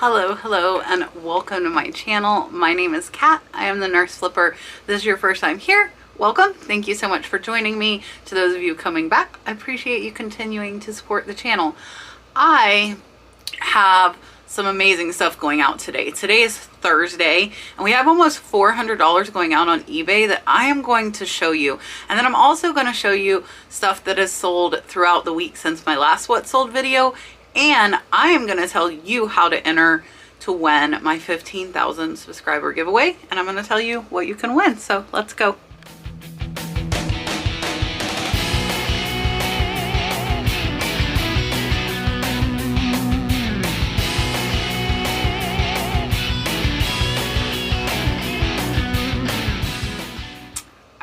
Hello, and welcome to my channel. My name is Kat. I am the Nurse Flipper. If this is your first time here, welcome. Thank you so much for joining me. To those of you coming back, I appreciate you continuing to support the channel. I have some amazing stuff going out today. Today is Thursday, and we have almost $400 going out on eBay that I am going to show you. And then I'm also going to show you stuff that has sold throughout the week since my last What Sold video. And I am going to tell you how to enter to win my 15,000 subscriber giveaway. And I'm going to tell you what you can win. So let's go.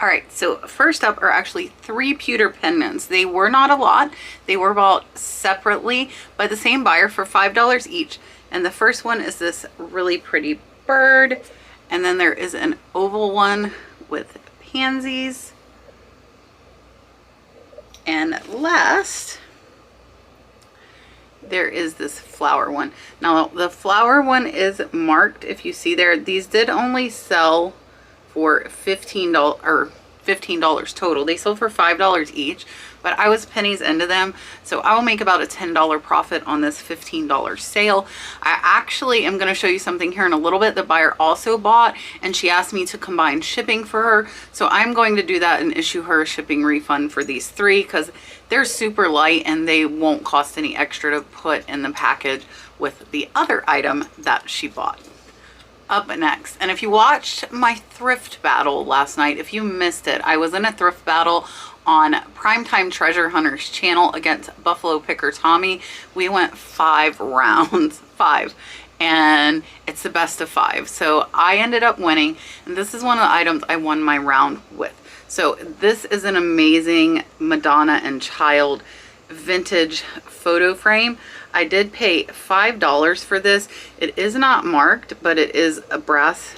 All right, so first up are actually 3 pewter pendants. They were not a lot. They were bought separately by the same buyer for $5 each. And the first one is this really pretty bird. And then there is an oval one with pansies. And last, there is this flower one. Now, the flower one is marked. If you see there, these did only sell for $15 or $15 total. They sold for $5 each, but I was pennies into them, so I will make about a $10 profit on this $15 sale. I actually am going to show you something here in a little bit the buyer also bought, and she asked me to combine shipping for her, so I'm going to do that and issue her a shipping refund for these 3 because they're super light and they won't cost any extra to put in the package with the other item that she bought. Up next, and if you watched my thrift battle last night, if you missed it, I was in a thrift battle on Primetime Treasure Hunter's channel against Buffalo Picker Tommy. We went 5 rounds, 5, and it's the best of 5. So I ended up winning, and this is one of the items I won my round with. So this is an amazing Madonna and Child vintage photo frame. I did pay $5 for this. It is not marked, but it is a brass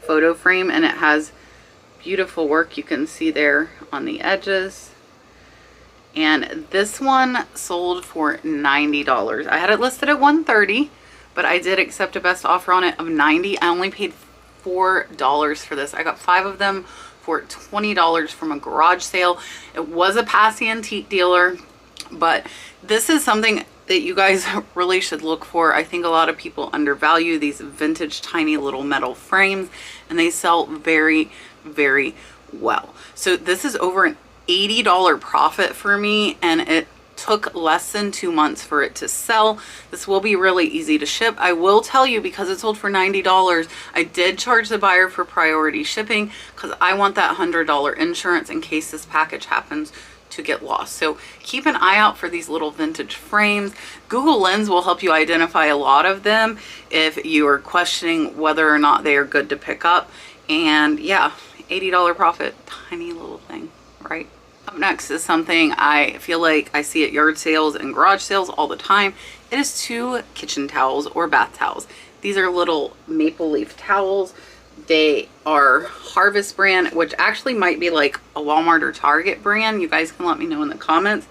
photo frame, and it has beautiful work you can see there on the edges. And this one sold for $90. I had it listed at $130, but I did accept a best offer on it of $90. I only paid $4 for this. I got 5 of them for $20 from a garage sale. It was a Passy antique dealer, but this is something that you guys really should look for. I think a lot of people undervalue these vintage tiny little metal frames, and they sell very, very well. So this is over an $80 profit for me, and it took less than 2 months for it to sell. This will be really easy to ship. I will tell you, because it sold for $90, I did charge the buyer for priority shipping because I want that $100 insurance in case this package happens to get lost. So keep an eye out for these little vintage frames. Google Lens will help you identify a lot of them if you are questioning whether or not they are good to pick up. And yeah, $80 profit, tiny little thing, right? Up next is something I feel like I see at yard sales and garage sales all the time. It is 2 kitchen towels or bath towels. These are little maple leaf towels. They are Harvest brand, which actually might be like a Walmart or Target brand. You guys can let me know in the comments,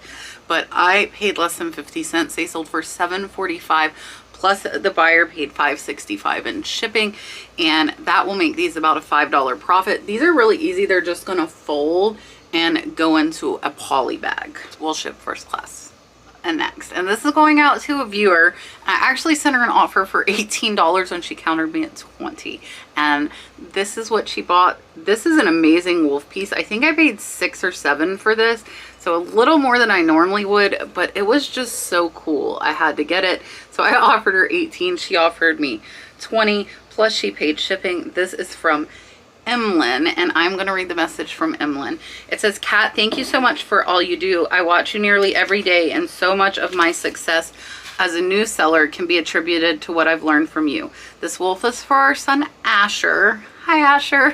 but I paid less than 50 cents. They sold for $7.45, plus the buyer paid $5.65 in shipping, and that will make these about a $5 profit. These are really easy. They're just going to fold and go into a poly bag. We'll ship first class. And next, and this is going out to a viewer. I actually sent her an offer for $18 when she countered me at $20, and this is what she bought. This is an amazing wolf piece. I think I paid $6 or $7 for this, so a little more than I normally would, but it was just so cool. I had to get it, so I offered her $18. She offered me $20, plus she paid shipping. This is from Emlyn, and I'm going to read the message from Emlyn. It says, "Kat, thank you so much for all you do. I watch you nearly every day, and so much of my success as a new seller can be attributed to what I've learned from you. This wolf is for our son Asher." Hi, Asher.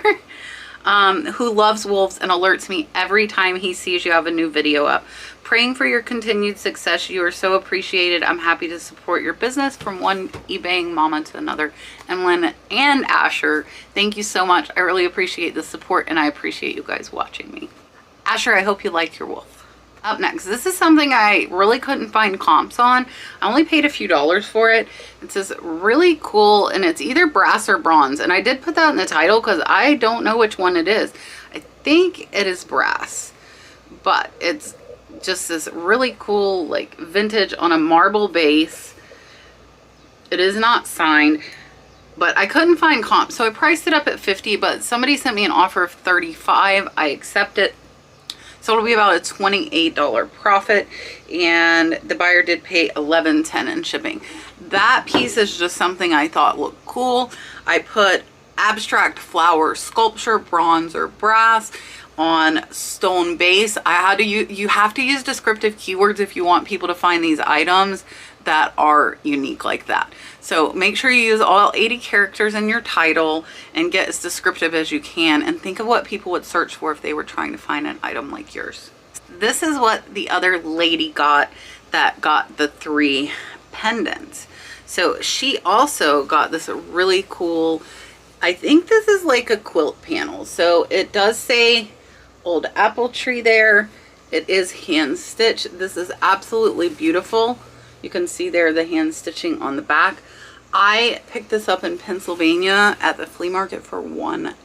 Who loves wolves and alerts me every time he sees you have a new video up. Praying for your continued success. You are so appreciated. I'm happy to support your business from one eBaying mama to another. Emlyn and Asher, thank you so much. I really appreciate the support, and I appreciate you guys watching me. Asher, I hope you like your wolf. Up next, this is something I really couldn't find comps on. I only paid a few dollars for it. It says really cool, and it's either brass or bronze. And I did put that in the title because I don't know which one it is. I think it is brass, but it's just this really cool, like vintage on a marble base. It is not signed, but I couldn't find comps, so I priced it up at 50, but somebody sent me an offer of 35. I accept it. So it'll be about a $28 profit, and the buyer did pay $11.10 in shipping. That piece is just something I thought looked cool. I put abstract flower sculpture, bronze or brass, on stone base. You have to use descriptive keywords if you want people to find these items that are unique like that. So make sure you use all 80 characters in your title and get as descriptive as you can, and think of what people would search for if they were trying to find an item like yours. This is what the other lady got that got the 3 pendants. So she also got this really cool, I think this is like a quilt panel. So it does say old apple tree there. It is hand stitched. This is absolutely beautiful. You can see there the hand stitching on the back. I picked this up in Pennsylvania at the flea market for $1.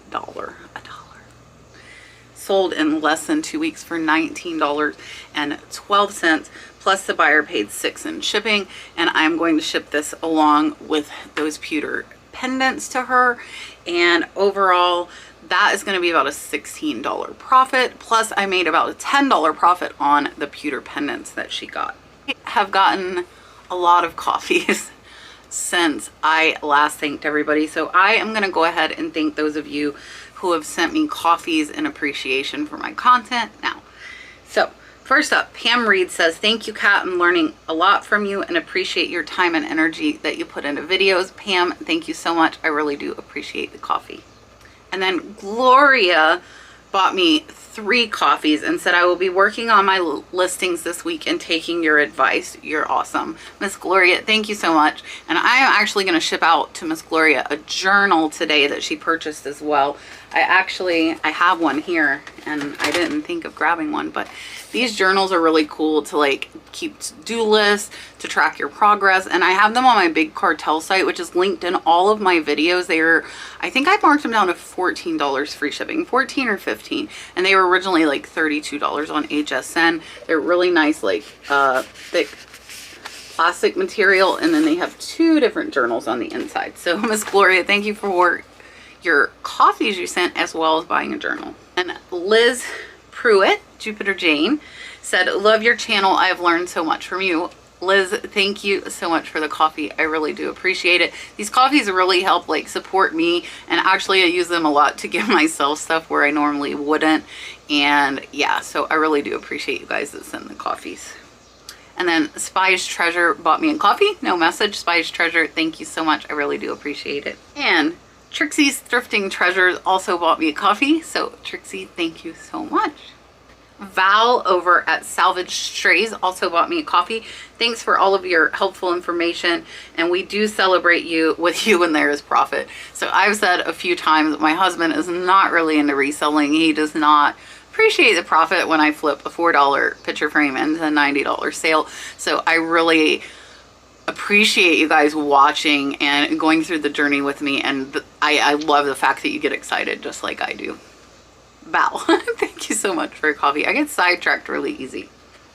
Sold in less than 2 weeks for $19.12, plus the buyer paid $6 in shipping, and I'm going to ship this along with those pewter pendants to her. And overall, that is going to be about a $16 profit, plus I made about a $10 profit on the pewter pendants that she got. I have gotten a lot of coffees since I last thanked everybody, so I am going to go ahead and thank those of you who have sent me coffees in appreciation for my content now. So first up, Pam Reed says, thank you, Kat. I'm learning a lot from you and appreciate your time and energy that you put into videos. Pam, thank you so much. I really do appreciate the coffee. And then Gloria bought me 3 coffees and said, I will be working on my listings this week and taking your advice. You're awesome. Miss Gloria, thank you so much. And I am actually going to ship out to Miss Gloria a journal today that she purchased as well. I have one here, and I didn't think of grabbing one, but these journals are really cool to like keep to-do lists, to track your progress, and I have them on my Big Cartel site, which is linked in all of my videos. I think I marked them down to $14 free shipping, 14 or 15, and they were originally like $32 on HSN. They're really nice, like thick plastic material, and then they have 2 different journals on the inside. So Miss Gloria, thank you for your coffees you sent, as well as buying a journal. And Liz Pruitt, Jupiter Jane, said, love your channel. I have learned so much from you. Liz, thank you so much for the coffee. I really do appreciate it. These coffees really help like support me, and actually I use them a lot to give myself stuff where I normally wouldn't. And yeah, so I really do appreciate you guys that send the coffees. And then Spy's Treasure bought me a coffee. No message. Spy's Treasure, thank you so much. I really do appreciate it. And Trixie's Thrifting Treasures also bought me a coffee. So Trixie, thank you so much. Val over at Salvage Strays also bought me a coffee. Thanks for all of your helpful information, and we do celebrate you with you when there is profit. So I've said a few times that my husband is not really into reselling. He does not appreciate the profit when I flip a $4 picture frame into a $90 sale. So I really appreciate you guys watching and going through the journey with me, and I love the fact that you get excited just like I do. Val, thank you so much for your coffee. I get sidetracked really easy.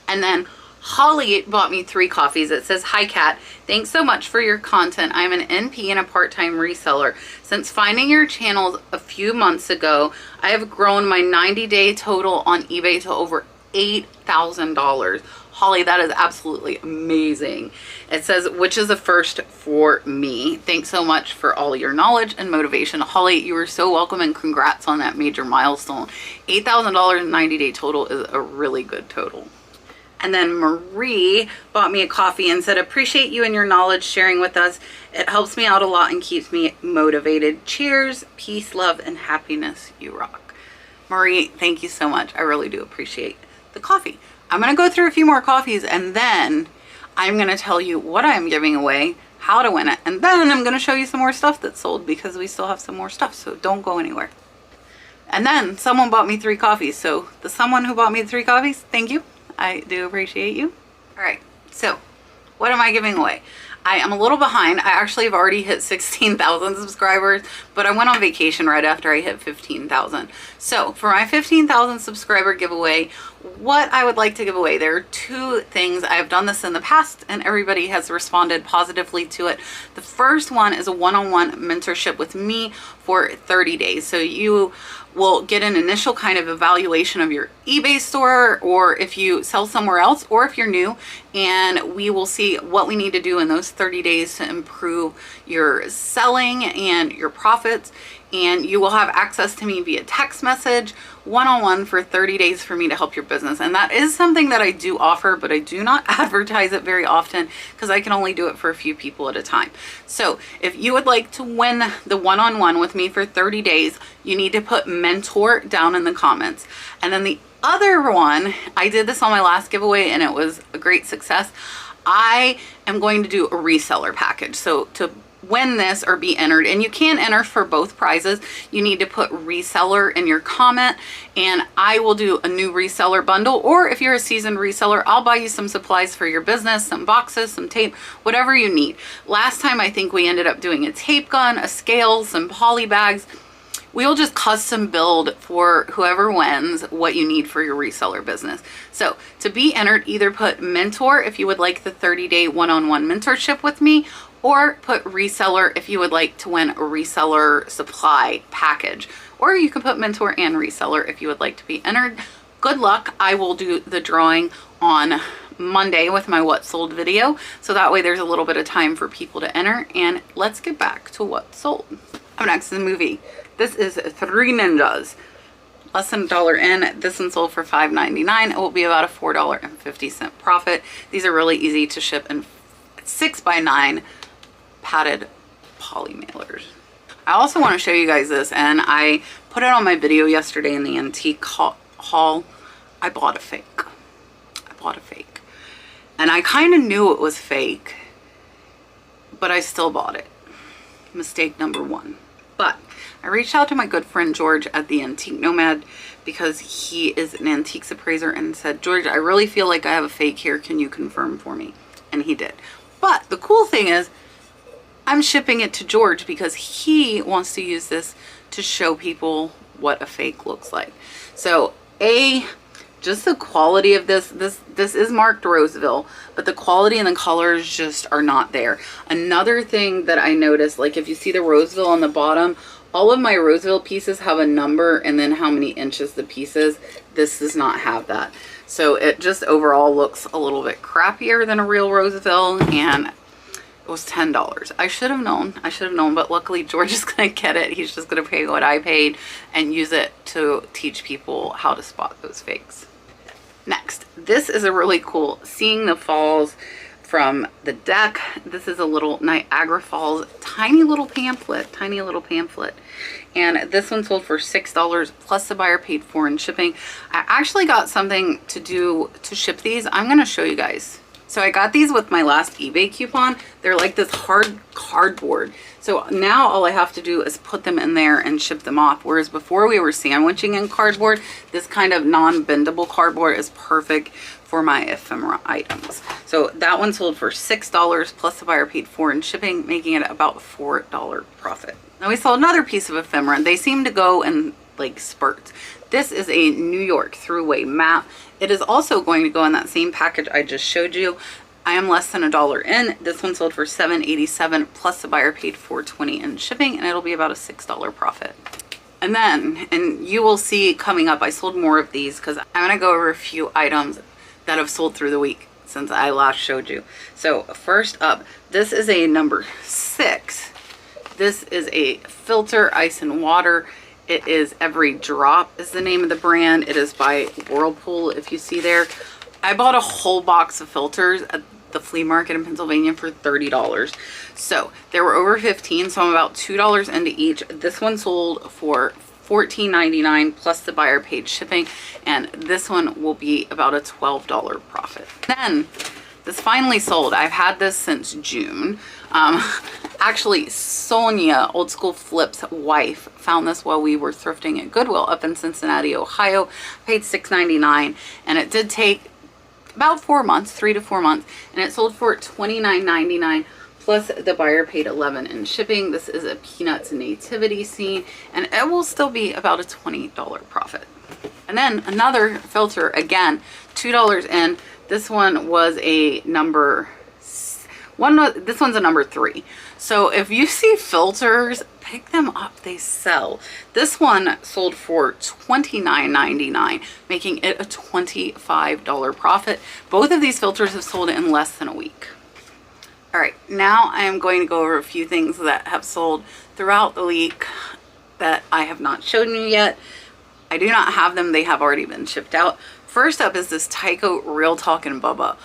And then Holly bought me 3 coffees. It says, hi Kat, thanks so much for your content. I'm an NP and a part-time reseller. Since finding your channel a few months ago, I have grown my 90-day total on eBay to over $8,000. Holly, that is absolutely amazing. It says, which is a first for me. Thanks so much for all your knowledge and motivation. Holly, you are so welcome, and congrats on that major milestone. $8,000 in 90-day total is a really good total. And then Marie bought me a coffee and said, appreciate you and your knowledge sharing with us. It helps me out a lot and keeps me motivated. Cheers, peace, love, and happiness. You rock. Marie, thank you so much. I really do appreciate the coffee. I'm going to go through a few more coffees, and then I'm going to tell you what I'm giving away, how to win it, and then I'm going to show you some more stuff that's sold, because we still have some more stuff, so don't go anywhere. And then someone bought me 3 coffees, so the someone who bought me 3 coffees, thank you. I do appreciate you. All right, so what am I giving away? I am a little behind. I actually have already hit 16,000 subscribers, but I went on vacation right after I hit 15,000. So for my 15,000 subscriber giveaway, what I would like to give away, there are two things. I've done this in the past and everybody has responded positively to it. The first one is a one-on-one mentorship with me for 30 days. So you will get an initial kind of evaluation of your eBay store, or if you sell somewhere else, or if you're new, and we will see what we need to do in those 30 days to improve your selling and your profits. And you will have access to me via text message, one-on-one for 30 days for me to help your business. And that is something that I do offer, but I do not advertise it very often because I can only do it for a few people at a time. So if you would like to win the one-on-one with me for 30 days, you need to put mentor down in the comments. And then the other one, I did this on my last giveaway and it was a great success. I am going to do a reseller package. So to win this or be entered, and you can enter for both prizes, you need to put reseller in your comment, and I will do a new reseller bundle. Or if you're a seasoned reseller, I'll buy you some supplies for your business, some boxes, some tape, whatever you need. Last time I think we ended up doing a tape gun, a scale, some poly bags. We'll just custom build for whoever wins what you need for your reseller business. So to be entered, either put mentor if you would like the 30-day one-on-one mentorship with me, or put reseller if you would like to win a reseller supply package. Or you can put mentor and reseller if you would like to be entered. Good luck. I will do the drawing on Monday with my what sold video, so that way there's a little bit of time for people to enter. And let's get back to what sold. Up next is the movie. This is Three Ninjas. Less than $1 in. This one sold for $5.99. It will be about a $4.50 profit. These are really easy to ship in 6x9 padded poly mailers. I also want to show you guys this, and I put it on my video yesterday in the antique haul. I bought a fake. And I kind of knew it was fake, but I still bought it. Mistake number one. But I reached out to my good friend George at the Antique Nomad because he is an antiques appraiser, and said, George, I really feel like I have a fake here. Can you confirm for me? And he did. But the cool thing is, I'm shipping it to George because he wants to use this to show people what a fake looks like. So just the quality of this is marked Roseville, but the quality and the colors just are not there. Another thing that I noticed, like if you see the Roseville on the bottom, all of my Roseville pieces have a number and then how many inches the piece is. This does not have that. So it just overall looks a little bit crappier than a real Roseville, and it was $10. I should have known, but luckily George is gonna get it. He's just gonna pay what I paid and use it to teach people how to spot those fakes. Next, this is a really cool Seeing the Falls from the deck. This is a little Niagara Falls tiny little pamphlet. And this one sold for $6 plus the buyer paid for in shipping. I actually got something to do to ship these. I'm going to show you guys. So I got these with my last eBay coupon. They're like this hard cardboard. So now all I have to do is put them in there and ship them off. Whereas before we were sandwiching in cardboard, this kind of non-bendable cardboard is perfect for my ephemera items. So that one sold for $6 plus the buyer paid for in shipping, making it about a $4 profit. Now we saw another piece of ephemera. They seem to go in like spurts. This is a New York Thruway map. It is also going to go in that same package I just showed you. I am less than $1 in. This one sold for $7.87 plus the buyer paid $4.20 in shipping, and it'll be about a $6 profit. And then, and you will see coming up, I sold more of these because I'm going to go over a few items that have sold through the week since I last showed you. So first up, this is a number 6. This is a filter, ice and water. It is Every Drop is the name of the brand. It is by Whirlpool, if you see there. I bought a whole box of filters at the flea market in Pennsylvania for $30. So there were over 15, so I'm about $2 into each. This one sold for $14.99 plus the buyer paid shipping, and this one will be about a $12 profit. Then this finally sold. I've had this since June. Actually, Sonia, Old School Flip's wife, found this while we were thrifting at Goodwill up in Cincinnati, Ohio. Paid $6.99, and it did take about 4 months, 3 to 4 months, and it sold for $29.99 plus the buyer paid $11 in shipping. This is a Peanuts nativity scene, and it will still be about a $20 profit. And then another filter, again, $2 in. This one was a number one. This one's a number 3. So if you see filters, pick them up, they sell. This one sold for $29.99, making it a $25 profit. Both of these filters have sold in less than a week. All right, now I am going to go over a few things that have sold throughout the week that I have not shown you yet. I do not have them, they have already been shipped out. First up is this Tyco Real Talkin' Bubba.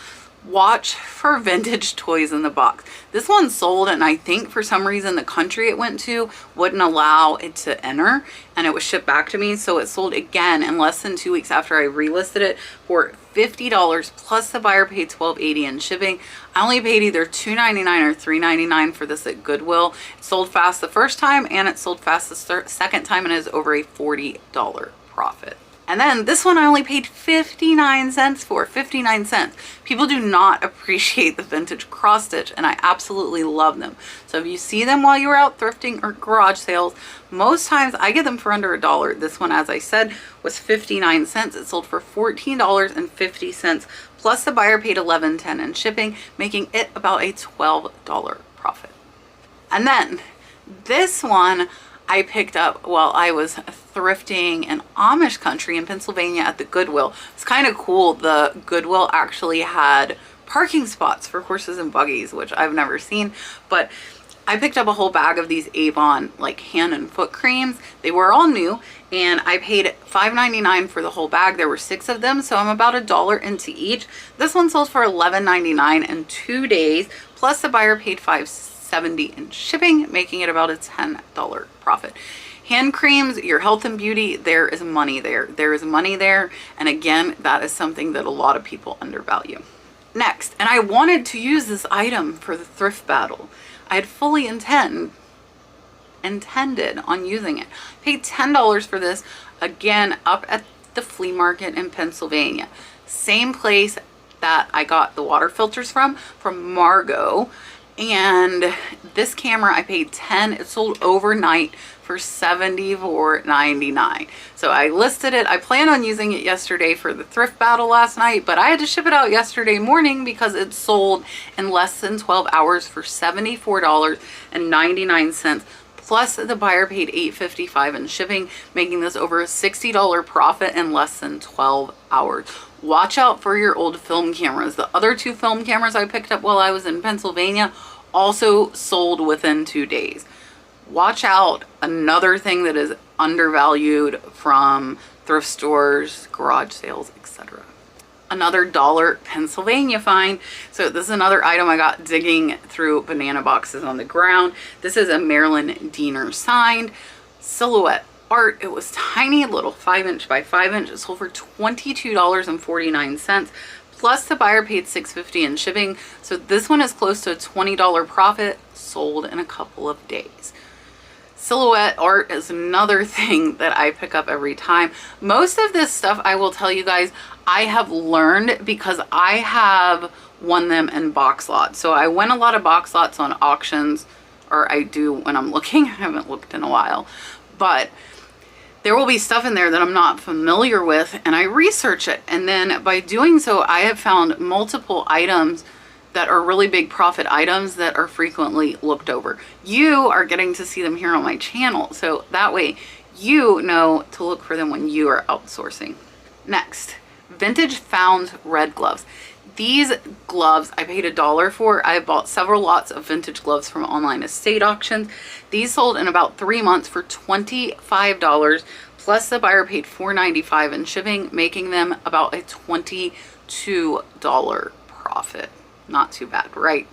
Watch for vintage toys in the box. This one sold, and I think for some reason the country it went to wouldn't allow it to enter, and it was shipped back to me. So it sold again in less than 2 weeks after I relisted it for $50 plus the buyer paid $12.80 in shipping. I only paid either $2.99 or $3.99 for this at Goodwill. It sold fast the first time, and it sold fast the second time, and is over a $40 profit. And then this one I only paid 59 cents for, 59 cents. People do not appreciate the vintage cross stitch, and I absolutely love them. So if you see them while you're out thrifting or garage sales, most times I get them for under $1. This one, as I said, was 59 cents. It sold for $14.50 plus the buyer paid $11.10 in shipping, making it about a $12 profit. And then this one I picked up while I was thrifting in Amish country in Pennsylvania at the Goodwill. It's kind of cool. The Goodwill actually had parking spots for horses and buggies, which I've never seen, but I picked up a whole bag of these Avon like hand and foot creams. They were all new, and I paid $5.99 for the whole bag. There were 6 of them, so I'm about $1 into each. This one sold for $11.99 in 2 days, plus the buyer paid $5.70 in shipping, making it about a $10 profit. Hand creams, your health and beauty, there is money there. There is money there, and again, that is something that a lot of people undervalue. Next, and I wanted to use this item for the thrift battle. I had fully intended on using it. Paid $10 for this, again, up at the flea market in Pennsylvania. Same place that I got the water filters from Margot. And this camera I paid $10. It sold overnight for $74.99. So I listed it. I planned on using it yesterday for the thrift battle last night, but I had to ship it out yesterday morning because it sold in less than 12 hours for $74.99. Plus the buyer paid $8.55 in shipping, making this over a $60 profit in less than 12 hours. Watch out for your old film cameras. The other 2 film cameras I picked up while I was in Pennsylvania also sold within 2 days. Watch out. Another thing that is undervalued from thrift stores, garage sales, etc. Another $1 Pennsylvania find. So this is another item I got digging through banana boxes on the ground. This is a Marilyn Diener signed silhouette art. It was tiny, little 5" by 5". It sold for $22.49 plus the buyer paid $6.50 in shipping. So this one is close to a $20 profit, sold in a couple of days. Silhouette art is another thing that I pick up every time. Most of this stuff, I will tell you guys, I have learned because I have won them in box lots. So I win a lot of box lots on auctions, or I do when I'm looking. I haven't looked in a while, but there will be stuff in there that I'm not familiar with, and I research it. And then by doing so, I have found multiple items that are really big profit items that are frequently looked over. You are getting to see them here on my channel, so that way you know to look for them when you are outsourcing. Next, vintage found red gloves. These gloves I paid $1 for. I bought several lots of vintage gloves from online estate auctions. These sold in about 3 months for $25 plus the buyer paid $4.95 in shipping, making them about a $22 profit. Not too bad, right?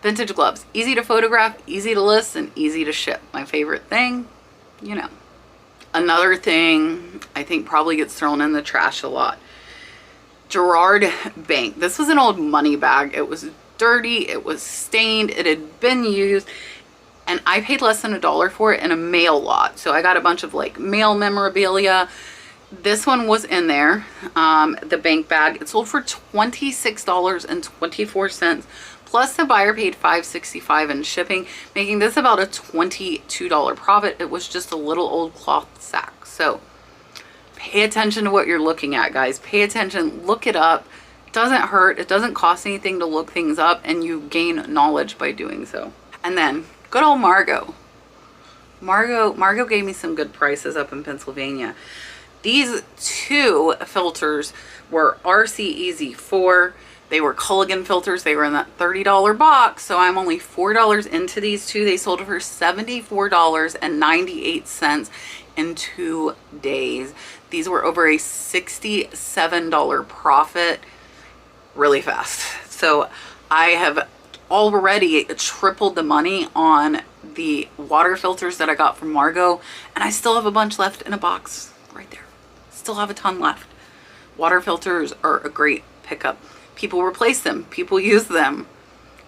Vintage gloves, easy to photograph, easy to list, and easy to ship. My favorite thing, you know. Another thing I think probably gets thrown in the trash a lot. Gerard Bank. This was an old money bag. It was dirty, it was stained, it had been used, and I paid less than $1 for it in a mail lot. So I got a bunch of like mail memorabilia, This one was in there, the bank bag. It sold for $26.24, plus the buyer paid $5.65 in shipping, making this about a $22 profit. It was just a little old cloth sack. So pay attention to what you're looking at, guys. Pay attention, look it up. It doesn't hurt. It doesn't cost anything to look things up, and you gain knowledge by doing so. And then good old Margot. Margot gave me some good prices up in Pennsylvania. These two filters were RC Easy 4. They were Culligan filters. They were in that $30 box. So I'm only $4 into these two. They sold for $74.98 in 2 days. These were over a $67 profit really fast. So I have already tripled the money on the water filters that I got from Margot, and I still have a bunch left in a box right there. Still have a ton left. Water filters are a great pickup. People replace them, people use them.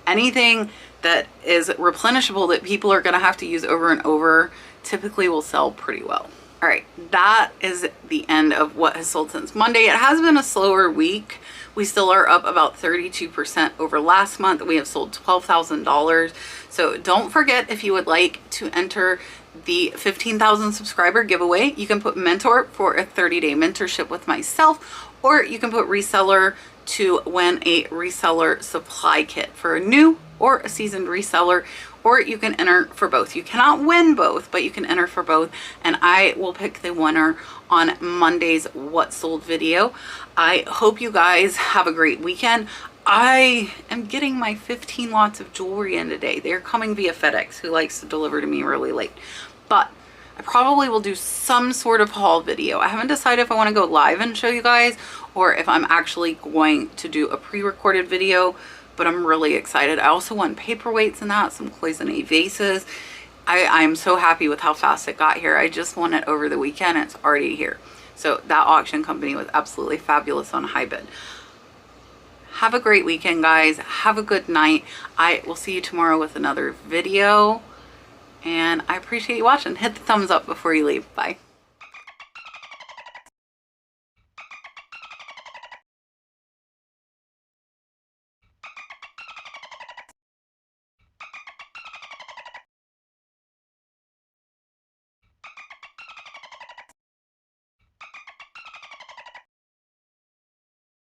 Anything that is replenishable that people are going to have to use over and over typically will sell pretty well. All right, that is the end of what has sold since Monday. It has been a slower week. We still are up about 32% over last month. We have sold $12,000. So don't forget, if you would like to enter the 15,000 subscriber giveaway, you can put mentor for a 30-day mentorship with myself, or you can put reseller to win a reseller supply kit for a new or a seasoned reseller, or you can enter for both. You cannot win both, but you can enter for both, and I will pick the winner on Monday's What Sold video. I hope you guys have a great weekend. I am getting my 15 lots of jewelry in today. They're coming via FedEx, who likes to deliver to me really late. But I probably will do some sort of haul video. I haven't decided if I want to go live and show you guys, or if I'm actually going to do a pre-recorded video, but I'm really excited. I also want paperweights and that, some cloisonne vases. I'm so happy with how fast it got here. I just won it over the weekend. It's already here. So that auction company was absolutely fabulous on high bid. Have a great weekend, guys. Have a good night. I will see you tomorrow with another video. And I appreciate you watching. Hit the thumbs up before you leave. Bye.